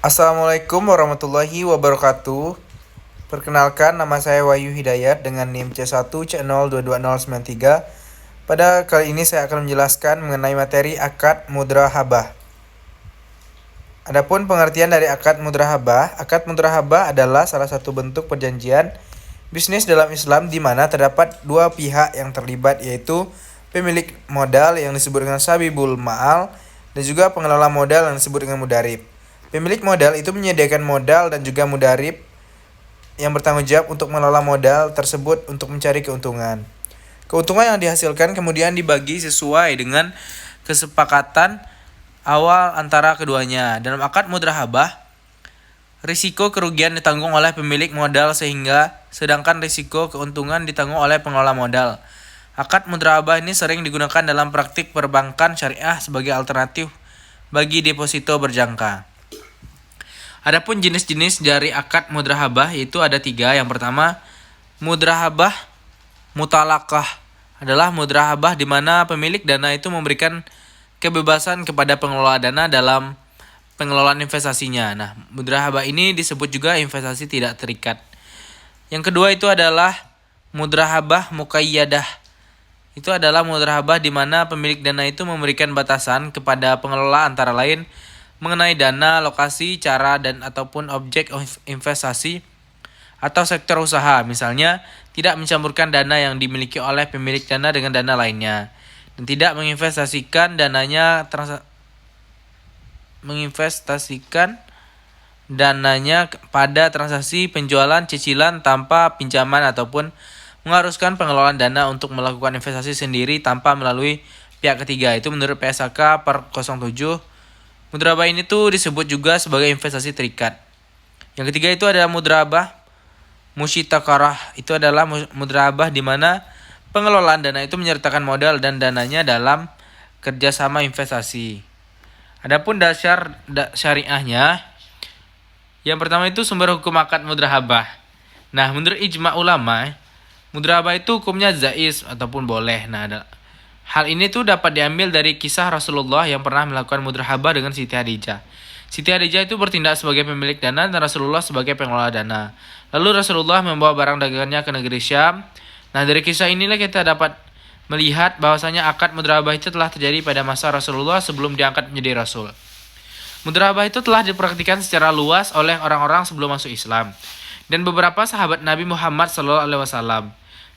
Assalamualaikum warahmatullahi wabarakatuh. Perkenalkan, nama saya Wahyu Hidayat dengan NIM C1C022093. Pada kali ini saya akan menjelaskan mengenai materi akad mudраhabah. Adapun pengertian dari akad mudраhabah adalah salah satu bentuk perjanjian bisnis dalam Islam di mana terdapat dua pihak yang terlibat, yaitu pemilik modal yang disebut dengan sabibul ma'al dan juga pengelola modal yang disebut dengan mudarib. Pemilik modal itu menyediakan modal dan juga mudarib yang bertanggung jawab untuk mengelola modal tersebut untuk mencari keuntungan. Keuntungan yang dihasilkan kemudian dibagi sesuai dengan kesepakatan awal antara keduanya. Dalam akad mudраhabah, risiko kerugian ditanggung oleh pemilik modal sedangkan risiko keuntungan ditanggung oleh pengelola modal. Akad mudраhabah ini sering digunakan dalam praktik perbankan syariah sebagai alternatif bagi deposito berjangka. Adapun jenis-jenis dari akad mudраhabah yaitu ada 3. Yang pertama, mudраhabah mutalaqah adalah mudраhabah di mana pemilik dana itu memberikan kebebasan kepada pengelola dana dalam pengelolaan investasinya. Nah, mudраhabah ini disebut juga investasi tidak terikat. Yang kedua itu adalah mudраhabah muqayyadah. Itu adalah mudраhabah di mana pemilik dana itu memberikan batasan kepada pengelola antara lain mengenai dana, lokasi, cara, dan ataupun objek investasi atau sektor usaha. Misalnya, tidak mencampurkan dana yang dimiliki oleh pemilik dana dengan dana lainnya, dan tidak menginvestasikan dananya pada transaksi penjualan cicilan tanpa pinjaman ataupun mengharuskan pengelolaan dana untuk melakukan investasi sendiri tanpa melalui pihak ketiga. Itu menurut PSAK per 07. Mudраhabah ini tuh disebut juga sebagai investasi terikat. Yang ketiga itu adalah mudраhabah musytakarah. Itu adalah mudраhabah di mana pengelolaan dana itu menyertakan modal dan dananya dalam kerjasama investasi. Adapun dasar syariahnya, yang pertama itu sumber hukum akad mudраhabah. Nah, menurut ijma ulama, mudраhabah itu hukumnya jaiz ataupun boleh. Nah, hal ini tuh dapat diambil dari kisah Rasulullah yang pernah melakukan mudраhabah dengan Siti Khadijah. Siti Khadijah itu bertindak sebagai pemilik dana dan Rasulullah sebagai pengelola dana. Lalu Rasulullah membawa barang dagangannya ke negeri Syam. Nah, dari kisah inilah kita dapat melihat bahwasanya akad mudраhabah itu telah terjadi pada masa Rasulullah sebelum diangkat menjadi Rasul. Mudраhabah itu telah dipraktikkan secara luas oleh orang-orang sebelum masuk Islam dan beberapa sahabat Nabi Muhammad SAW.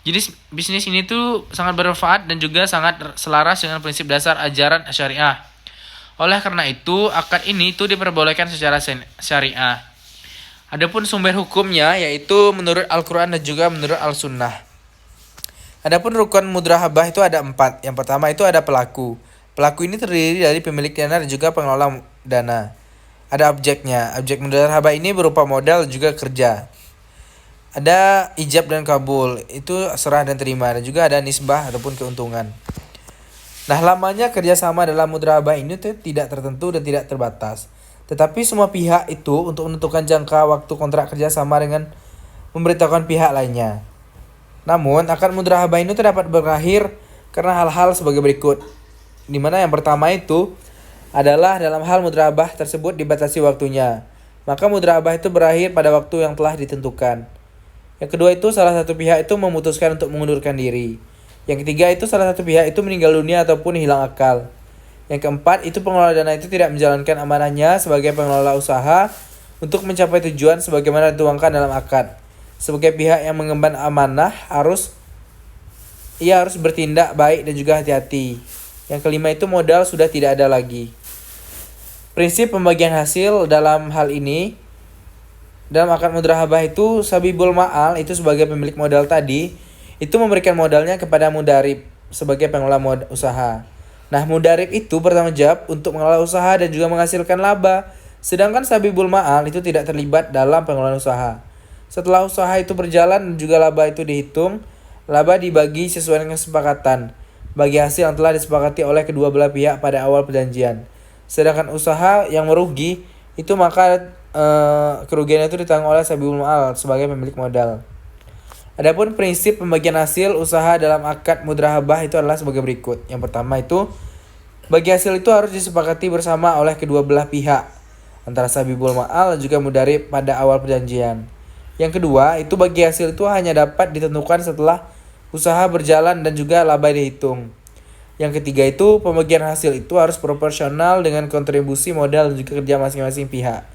Jenis bisnis ini tuh sangat bermanfaat dan juga sangat selaras dengan prinsip dasar ajaran syariah. Oleh karena itu, akad ini tuh diperbolehkan secara syariah. Adapun sumber hukumnya yaitu menurut Al-Quran dan juga menurut Al-Sunnah. Adapun rukun mudраhabah itu ada 4. Yang pertama itu ada pelaku. Pelaku ini terdiri dari pemilik dana dan juga pengelola dana. Ada objeknya. Objek mudраhabah ini berupa modal juga kerja. Ada ijab dan kabul, itu serah dan terima, dan juga ada nisbah ataupun keuntungan. Nah, lamanya kerjasama dalam mudраhabah ini tidak tertentu dan tidak terbatas. Tetapi semua pihak itu untuk menentukan jangka waktu kontrak kerjasama dengan memberitahukan pihak lainnya. Namun, akad mudраhabah ini dapat berakhir karena hal-hal sebagai berikut. Di mana yang pertama itu adalah dalam hal mudраhabah tersebut dibatasi waktunya. Maka mudраhabah itu berakhir pada waktu yang telah ditentukan. Yang kedua itu salah satu pihak itu memutuskan untuk mengundurkan diri. Yang ketiga itu salah satu pihak itu meninggal dunia ataupun hilang akal. Yang keempat itu pengelola dana itu tidak menjalankan amanahnya sebagai pengelola usaha untuk mencapai tujuan sebagaimana dituangkan dalam akad. Sebagai pihak yang mengemban amanah harus bertindak baik dan juga hati-hati. Yang kelima itu modal sudah tidak ada lagi. Prinsip pembagian hasil dalam hal ini, dalam akad mudраhabah itu sabibul ma'al itu sebagai pemilik modal tadi itu memberikan modalnya kepada mudarib sebagai pengelola usaha. Nah, mudarib itu bertanggung jawab untuk mengelola usaha dan juga menghasilkan laba, sedangkan sabibul ma'al itu tidak terlibat dalam pengelolaan usaha. Setelah usaha itu berjalan dan juga laba itu dihitung, laba dibagi sesuai dengan kesepakatan bagi hasil yang telah disepakati oleh kedua belah pihak pada awal perjanjian. Sedangkan usaha yang merugi itu maka kerugian itu ditanggung oleh sabibul ma'al sebagai pemilik modal. Adapun prinsip pembagian hasil usaha dalam akad mudраhabah itu adalah sebagai berikut. Yang pertama itu, bagi hasil itu harus disepakati bersama oleh kedua belah pihak. antara Sabibul Ma'al dan juga Mudharib pada awal perjanjian. Yang kedua, itu bagi hasil itu hanya dapat ditentukan setelah usaha berjalan dan juga laba dihitung. Yang ketiga itu pembagian hasil itu harus proporsional dengan kontribusi modal dan juga kerja masing-masing pihak.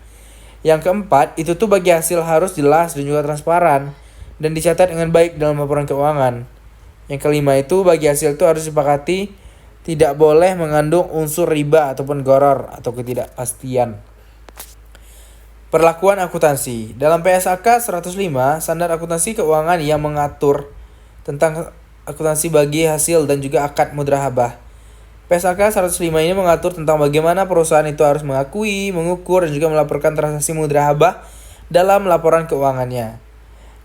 Yang keempat, itu tuh bagi hasil harus jelas dan juga transparan dan dicatat dengan baik dalam laporan keuangan. Yang kelima itu bagi hasil itu harus disepakati tidak boleh mengandung unsur riba ataupun goror atau ketidakpastian. Perlakuan akuntansi. Dalam PSAK 105, standar akuntansi keuangan yang mengatur tentang akuntansi bagi hasil dan juga akad mudharabah. PSAK 105 ini mengatur tentang bagaimana perusahaan itu harus mengakui, mengukur, dan juga melaporkan transaksi mudharabah dalam laporan keuangannya.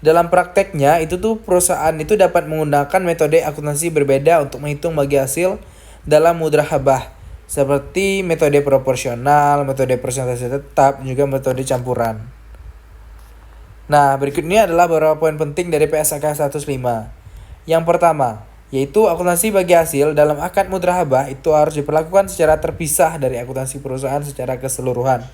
Dalam prakteknya, itu tuh perusahaan itu dapat menggunakan metode akuntansi berbeda untuk menghitung bagi hasil dalam mudharabah, seperti metode proporsional, metode persentase tetap, dan juga metode campuran. Nah, berikutnya adalah beberapa poin penting dari PSAK 105. Yang pertama, yaitu akuntansi bagi hasil dalam akad mudharabah itu harus diperlakukan secara terpisah dari akuntansi perusahaan secara keseluruhan.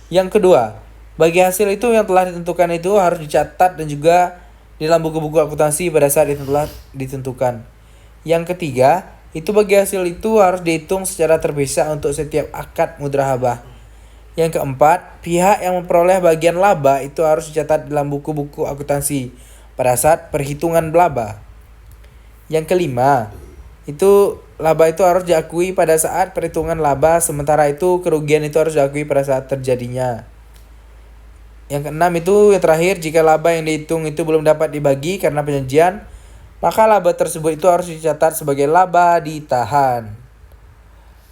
Yang kedua, bagi hasil itu yang telah ditentukan itu harus dicatat dan juga di dalam buku-buku akuntansi pada saat itu telah ditentukan. Yang ketiga, itu bagi hasil itu harus dihitung secara terpisah untuk setiap akad mudharabah. Yang keempat, pihak yang memperoleh bagian laba itu harus dicatat dalam buku-buku akuntansi pada saat perhitungan laba. Yang kelima, itu laba itu harus diakui pada saat perhitungan laba, sementara itu kerugian itu harus diakui pada saat terjadinya. Yang keenam itu yang terakhir, jika laba yang dihitung itu belum dapat dibagi karena perjanjian, maka laba tersebut itu harus dicatat sebagai laba ditahan.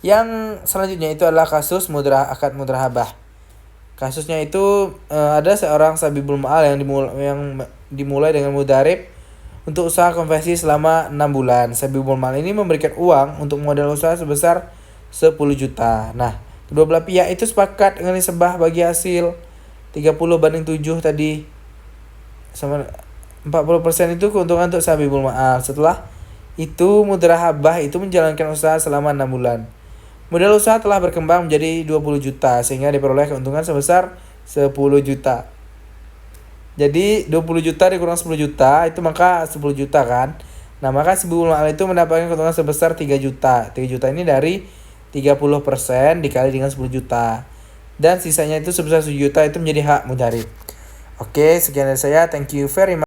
Yang selanjutnya itu adalah kasus akad mudharabah. Kasusnya itu ada seorang Sabibul Ma'al yang dimulai dengan Mudharib untuk usaha konversi selama 6 bulan. Sabibul Ma'al ini memberikan uang untuk modal usaha sebesar 10 juta. Nah, kedua belah pihak itu sepakat dengan nisbah bagi hasil 30/7 tadi. Sama 40% itu keuntungan untuk Sabibul Ma'al. Setelah itu mudharabah itu menjalankan usaha selama 6 bulan. Modal usaha telah berkembang menjadi 20 juta sehingga diperoleh keuntungan sebesar 10 juta. Jadi 20 juta dikurang 10 juta itu maka 10 juta kan. Nah, maka Sabibul Ma'al itu mendapatkan keuntungan sebesar 3 juta. 3 juta ini dari 30% dikali dengan 10 juta. Dan sisanya itu sebesar 1 juta itu menjadi hak Mudharib. Oke, sekian dari saya. Thank you very much.